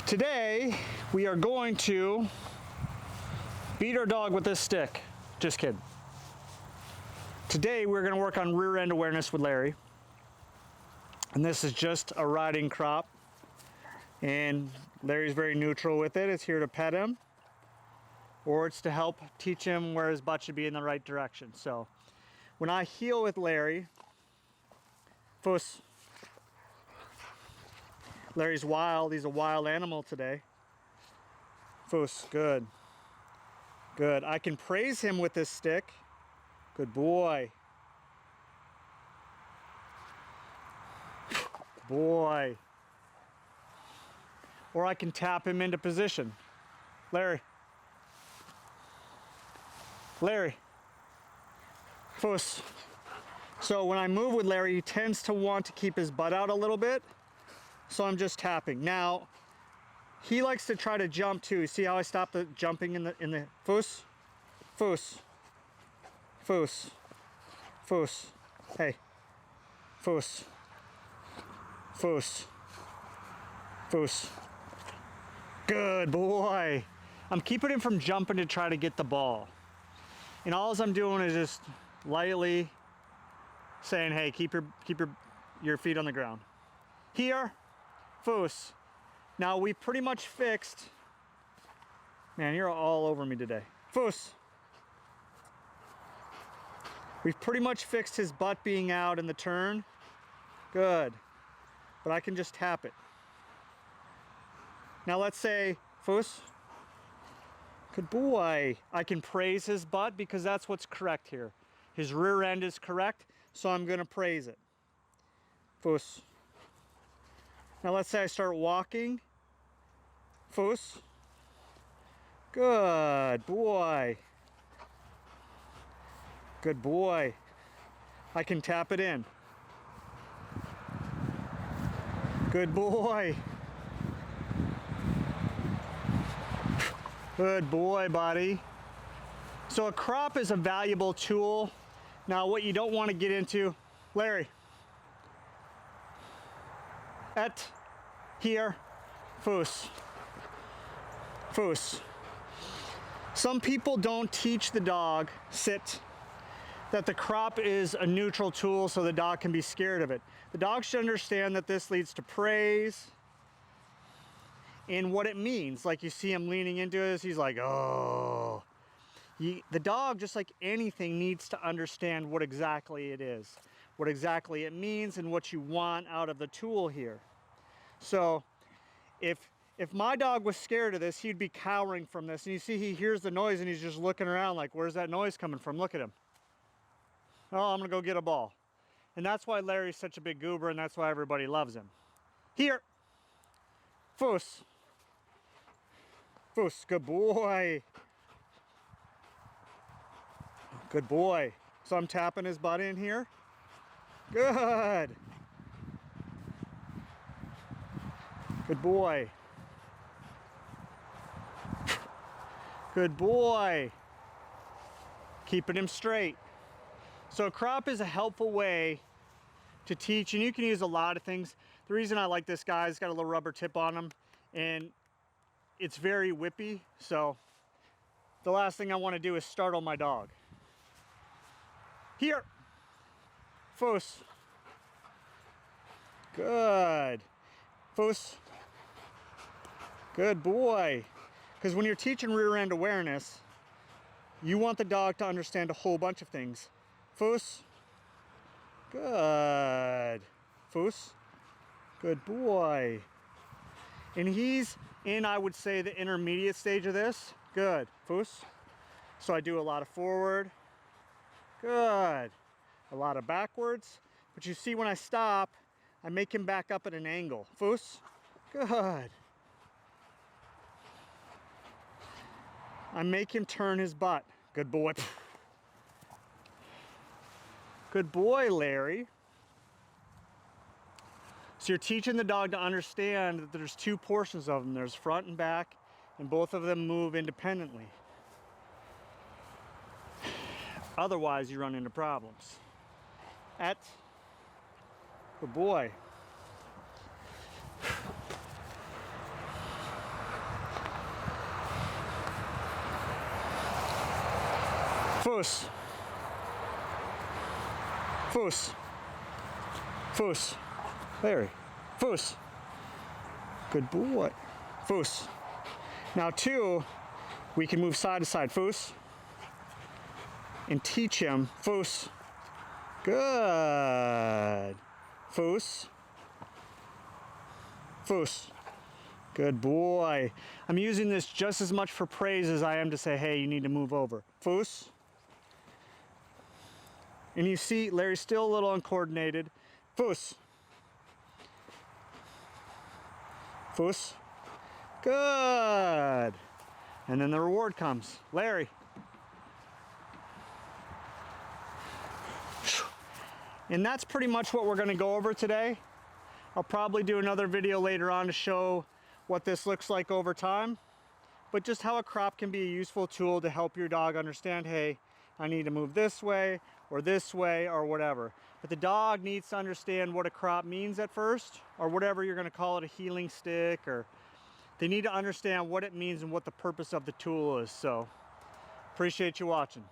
Today, we are going to beat our dog with this stick. Just kidding. Today, we're going to work on rear end awareness with Larry. And this is just a riding crop. And Larry's very neutral with it. It's here to pet him. Or it's to help teach him where his butt should be in the right direction. So, when I heel with Larry, Fuss. Larry's wild. He's a wild animal today. Fuss, good. Good. I can praise him with this stick. Good boy. Boy. Or I can tap him into position. Larry. Larry. Fuss. So when I move with Larry, he tends to want to keep his butt out a little bit. So I'm just tapping. Now, he likes to try to jump too. See how I stop the jumping in the Fuss? Fuss. Fuss. Fuss. Hey. Fuss. Fuss. Fuss. Good boy. I'm keeping him from jumping to try to get the ball. And all I'm doing is just lightly saying, hey, keep your feet on the ground. Here. Fuss. Now we pretty much fixed. Man, you're all over me today. Fuss. We've pretty much fixed his butt being out in the turn. Good. But I can just tap it. Now let's say, Fuss. Good boy. I can praise his butt because that's what's correct here. His rear end is correct, so I'm going to praise it. Fuss. Now let's say I start walking. Fuss. Good boy. Good boy. I can tap it in. Good boy. Good boy, buddy. So a crop is a valuable tool. Now what you don't want to get into, Larry. At, here, Fuss. Fuss. Some people don't teach the dog, sit, that the crop is a neutral tool so the dog can be scared of it. The dog should understand that this leads to praise and what it means. Like you see him leaning into this, he's like, oh. The dog, just like anything, needs to understand what exactly it is, what exactly it means, and what you want out of the tool here. So if my dog was scared of this, he'd be cowering from this. And you see he hears the noise and he's just looking around like, where's that noise coming from? Look at him. Oh, I'm going to go get a ball. And that's why Larry's such a big goober, and that's why everybody loves him. Here. Fuss. Fuss. Good boy. Good boy. So I'm tapping his butt in here. Good. Good boy. Good boy. Keeping him straight. So a crop is a helpful way to teach, and you can use a lot of things. The reason I like this guy, it's got a little rubber tip on him, and it's very whippy, so the last thing I want to do is startle my dog. Here. Fuss. Good. Fuss. Good boy. Because when you're teaching rear end awareness, you want the dog to understand a whole bunch of things. Fuss. Good. Fuss. Good boy. And he's in, I would say, the intermediate stage of this. Good. Fuss. So I do a lot of forward. Good. A lot of backwards. But you see when I stop, I make him back up at an angle. Fuss. Good. I make him turn his butt. Good boy. Good boy, Larry. So you're teaching the dog to understand that there's two portions of them. There's front and back, and both of them move independently. Otherwise, you run into problems. Good boy. Foos. Foos. Foos. Larry. Foos. Good boy. Foos. Now 2, we can move side to side. Foos. And teach him. Foos. Good. Foos. Foos. Good boy. I'm using this just as much for praise as I am to say, hey, you need to move over. Foos. And you see, Larry's still a little uncoordinated. Foos. Foos. Good. And then the reward comes. Larry. And that's pretty much what we're going to go over today. I'll probably do another video later on to show what this looks like over time, but just how a crop can be a useful tool to help your dog understand, hey, I need to move this way or whatever. But the dog needs to understand what a crop means at first, or whatever you're going to call it, a healing stick, or they need to understand what it means and what the purpose of the tool is. So appreciate you watching.